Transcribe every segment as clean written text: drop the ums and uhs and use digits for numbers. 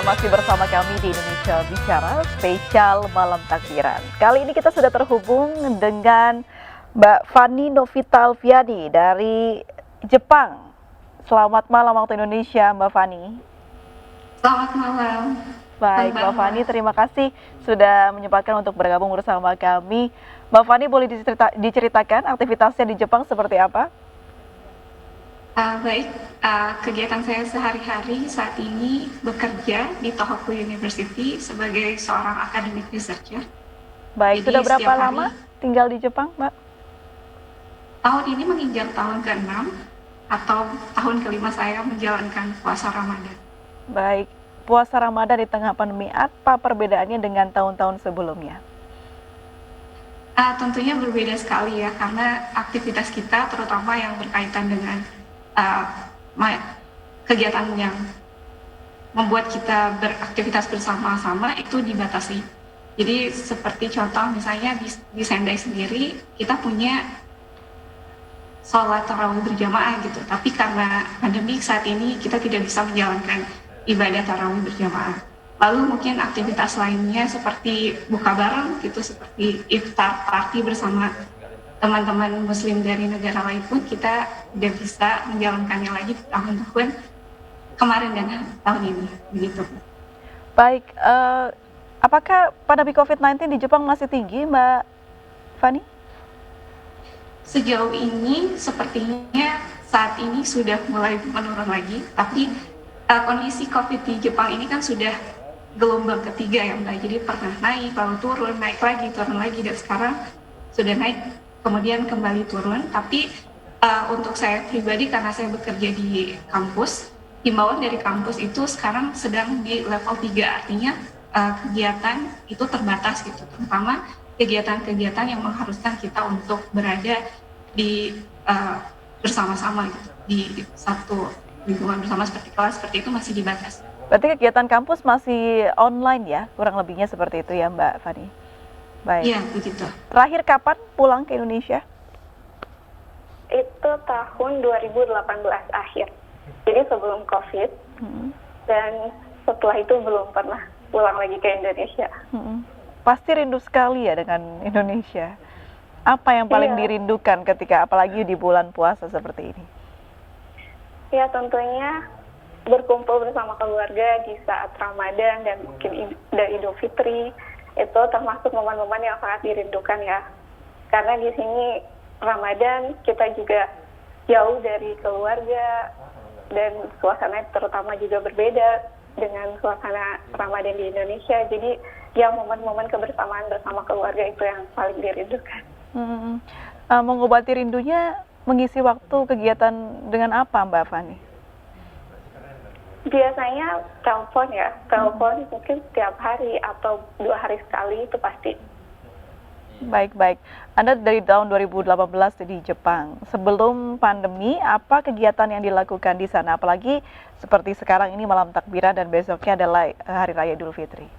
masih bersama kami di Indonesia Bicara, spesial Malam Takbiran. Kali ini kita sudah terhubung dengan Mbak Fani Novitalviani dari Jepang. Selamat malam waktu Indonesia, Mbak Fani. Selamat malam. Baik, Mbak Fani, terima kasih sudah menyempatkan untuk bergabung bersama kami. Mbak Fani, boleh diceritakan aktivitasnya di Jepang seperti apa? Baik, kegiatan saya sehari-hari saat ini bekerja di Tohoku University sebagai seorang academic researcher. Baik, sudah berapa lama tinggal di Jepang, Mbak? Tahun ini menginjak tahun ke-6 atau tahun ke-5 saya menjalankan puasa Ramadan. Baik, puasa Ramadan di tengah pandemi, apa perbedaannya dengan tahun-tahun sebelumnya? Tentunya berbeda sekali ya, karena aktivitas kita terutama yang berkaitan dengan kegiatan yang membuat kita beraktivitas bersama-sama itu dibatasi. Jadi seperti contoh misalnya di Sendai sendiri kita punya sholat tarawih berjamaah gitu, tapi karena pandemi saat ini kita tidak bisa menjalankan ibadah tarawih berjamaah. Lalu mungkin aktivitas lainnya seperti buka bareng gitu, seperti iftar party bersama teman-teman muslim dari negara lain pun kita tidak bisa menjalankannya lagi di tahun-tahun kemarin dan tahun ini, begitu. Baik, apakah pandemi COVID-19 di Jepang masih tinggi, Mbak Fani? Sejauh ini sepertinya saat ini sudah mulai menurun lagi, tapi kondisi COVID di Jepang ini kan sudah gelombang ketiga ya Mbak, jadi pernah naik, lalu turun lagi, dan sekarang sudah naik, kemudian kembali turun. Tapi untuk saya pribadi, karena saya bekerja di kampus, himbauan dari kampus itu sekarang sedang di level 3, artinya kegiatan itu terbatas gitu, terutama kegiatan-kegiatan yang mengharuskan kita untuk berada di bersama-sama gitu, di satu lingkungan bersama seperti kelas, seperti itu masih dibatasi. Berarti kegiatan kampus masih online ya, kurang lebihnya seperti itu ya Mbak Fani? Baik. Iya, begitu. Terakhir kapan pulang ke Indonesia? Itu tahun 2018 akhir. Jadi sebelum COVID, dan setelah itu belum pernah pulang lagi ke Indonesia. Pasti rindu sekali ya dengan Indonesia. Apa yang paling dirindukan ketika apalagi di bulan puasa seperti ini? Ya tentunya berkumpul bersama keluarga di saat Ramadan dan mungkin Idul Fitri. Itu termasuk momen-momen yang sangat dirindukan ya, karena di sini Ramadan kita juga jauh dari keluarga dan suasana terutama juga berbeda dengan suasana Ramadan di Indonesia. Jadi ya momen-momen kebersamaan bersama keluarga itu yang paling dirindukan. Mengobati rindunya, mengisi waktu kegiatan dengan apa Mbak Fani? Biasanya telepon mungkin setiap hari atau 2 hari sekali itu pasti. Baik. Anda dari tahun 2018 di Jepang. Sebelum pandemi, apa kegiatan yang dilakukan di sana? Apalagi seperti sekarang ini malam takbiran dan besoknya adalah Hari Raya Idul Fitri.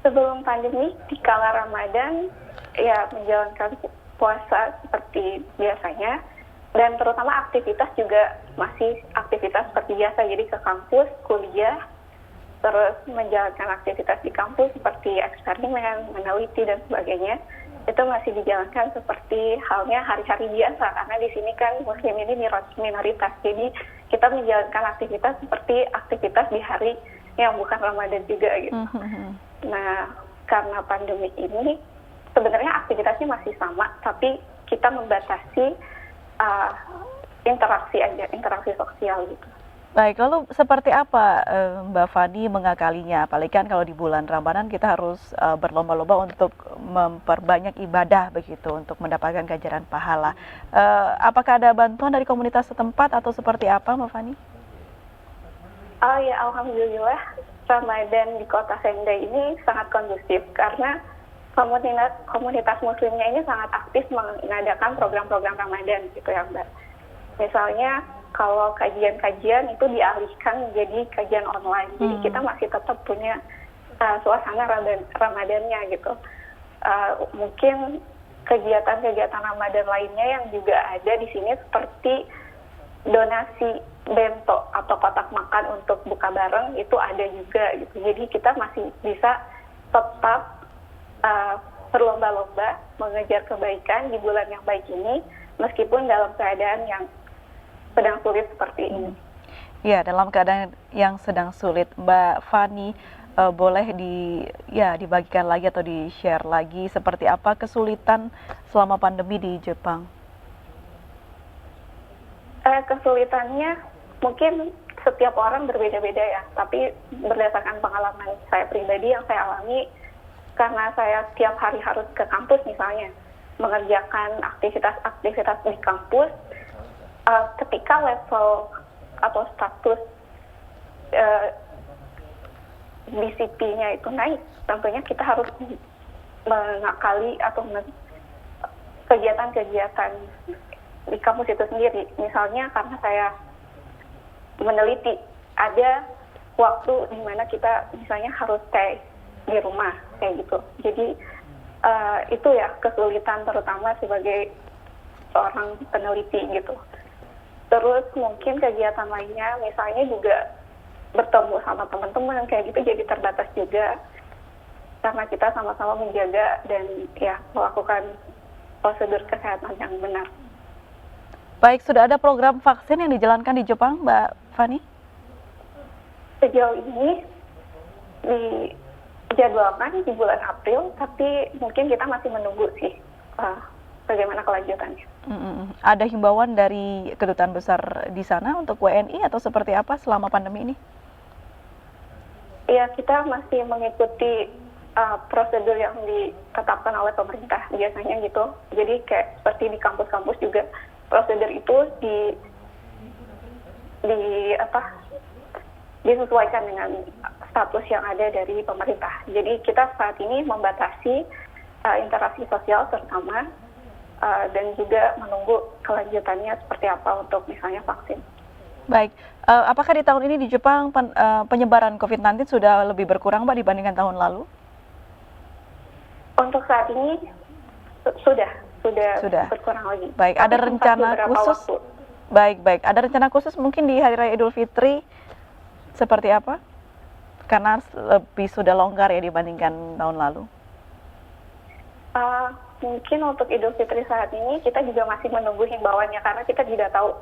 Sebelum pandemi, di kala Ramadan, ya menjalankan puasa seperti biasanya. Dan terutama aktivitas juga masih aktivitas seperti biasa, jadi ke kampus, kuliah, terus menjalankan aktivitas di kampus seperti eksperimen, meneliti, dan sebagainya. Itu masih dijalankan seperti halnya hari-hari biasa, karena di sini kan muslim ini minoritas, jadi kita menjalankan aktivitas seperti aktivitas di hari yang bukan Ramadan juga gitu. Nah, karena pandemi ini, sebenarnya aktivitasnya masih sama, tapi kita membatasi interaksi sosial gitu. Baik, lalu seperti apa Mbak Fani mengakalinya? Apalagi kan kalau di bulan Ramadan kita harus berlomba-lomba untuk memperbanyak ibadah begitu, untuk mendapatkan ganjaran pahala. Apakah ada bantuan dari komunitas setempat atau seperti apa Mbak Fani? Oh ya, alhamdulillah Ramadan di kota Sendai ini sangat kondusif karena komunitas muslimnya ini sangat aktif mengadakan program-program Ramadan gitu ya Mbak. Misalnya kalau kajian-kajian itu dialihkan menjadi kajian online, jadi kita masih tetap punya suasana Ramadannya gitu. Mungkin kegiatan-kegiatan Ramadan lainnya yang juga ada di sini seperti donasi bento atau kotak makan untuk buka bareng itu ada juga gitu. Jadi kita masih bisa tetap berlomba-lomba mengejar kebaikan di bulan yang baik ini, meskipun dalam keadaan yang sedang sulit seperti ini. Ya, dalam keadaan yang sedang sulit, Mbak Fani, boleh dibagikan lagi atau di-share lagi seperti apa kesulitan selama pandemi di Jepang? Kesulitannya mungkin setiap orang berbeda-beda ya, tapi berdasarkan pengalaman saya pribadi yang saya alami, karena saya tiap hari harus ke kampus misalnya, mengerjakan aktivitas-aktivitas di kampus, ketika level atau status BCP-nya itu naik, tentunya kita harus mengakali atau kegiatan-kegiatan di kampus itu sendiri. Misalnya karena saya meneliti, ada waktu di mana kita misalnya harus stay di rumah, kayak gitu. Jadi itu ya kesulitan terutama sebagai seorang peneliti gitu. Terus mungkin kegiatan lainnya, misalnya juga bertemu sama teman-teman kayak gitu, jadi terbatas juga karena kita sama-sama menjaga dan ya melakukan prosedur kesehatan yang benar. Baik, sudah ada program vaksin yang dijalankan di Jepang, Mbak Fani? Sejauh ini dijadwalkan di bulan April, tapi mungkin kita masih menunggu sih bagaimana kelanjutannya. Ada himbauan dari kedutaan besar di sana untuk WNI atau seperti apa selama pandemi ini? Ya, kita masih mengikuti prosedur yang ditetapkan oleh pemerintah biasanya gitu. Jadi kayak seperti di kampus-kampus juga prosedur itu disesuaikan dengan status yang ada dari pemerintah. Jadi kita saat ini membatasi interaksi sosial terutama dan juga menunggu kelanjutannya seperti apa untuk misalnya vaksin. Baik, apakah di tahun ini di Jepang penyebaran COVID-19 sudah lebih berkurang, Mbak, dibandingkan tahun lalu? Untuk saat ini sudah berkurang lagi. Baik, ada rencana khusus? Baik, ada rencana khusus mungkin di Hari Raya Idul Fitri seperti apa? Karena lebih sudah longgar ya dibandingkan tahun lalu. Mungkin untuk Idul Fitri saat ini kita juga masih menunggu himbauannya karena kita tidak tahu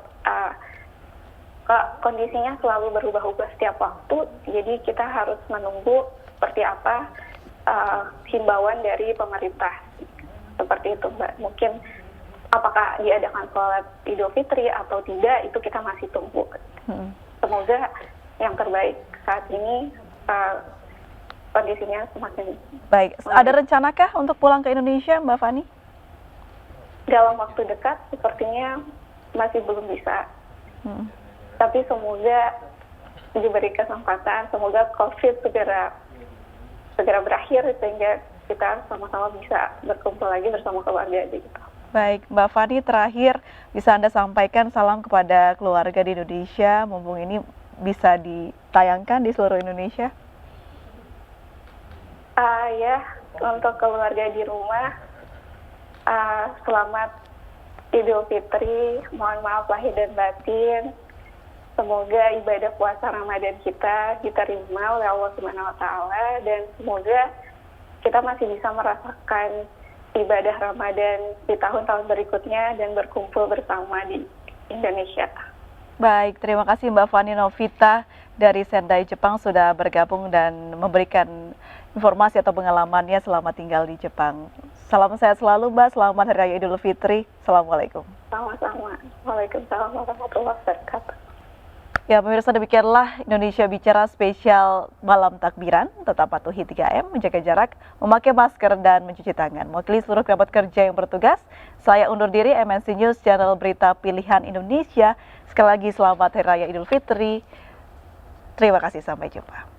kondisinya selalu berubah-ubah setiap waktu. Jadi kita harus menunggu seperti apa himbauan dari pemerintah. Seperti itu, Mbak. Mungkin apakah diadakan sholat Idul Fitri atau tidak, itu kita masih tunggu. Semoga yang terbaik saat ini kondisinya semakin baik. Ada rencanakah untuk pulang ke Indonesia, Mbak Fani? Dalam waktu dekat sepertinya masih belum bisa. Tapi semoga diberi kesempatan, semoga COVID segera berakhir sehingga kita sama-sama bisa berkumpul lagi bersama keluarga gitu. Baik, Mbak Fani, terakhir bisa Anda sampaikan salam kepada keluarga di Indonesia, mumpung ini bisa ditayangkan di seluruh Indonesia. Ya, untuk keluarga di rumah, selamat Idul Fitri, mohon maaf lahir dan batin. Semoga ibadah puasa Ramadan kita diterima oleh Allah Subhanahu wa Ta'ala, dan semoga kita masih bisa merasakan ibadah Ramadan di tahun-tahun berikutnya dan berkumpul bersama di Indonesia. Baik, terima kasih Mbak Fani Novita dari Sendai, Jepang sudah bergabung dan memberikan informasi atau pengalamannya selama tinggal di Jepang. Salam sehat selalu, Mbak. Selamat Hari Raya Idul Fitri. Assalamualaikum. Sama-sama. Waalaikumsalam warahmatullahi wabarakatuh. Ya, pemirsa, demikianlah Indonesia Bicara spesial Malam Takbiran. Tetap patuhi 3M, menjaga jarak, memakai masker, dan mencuci tangan. Mewakili seluruh kerabat kerja yang bertugas, saya undur diri. MNC News, channel berita pilihan Indonesia. Sekali lagi selamat Hari Raya Idul Fitri. Terima kasih, sampai jumpa.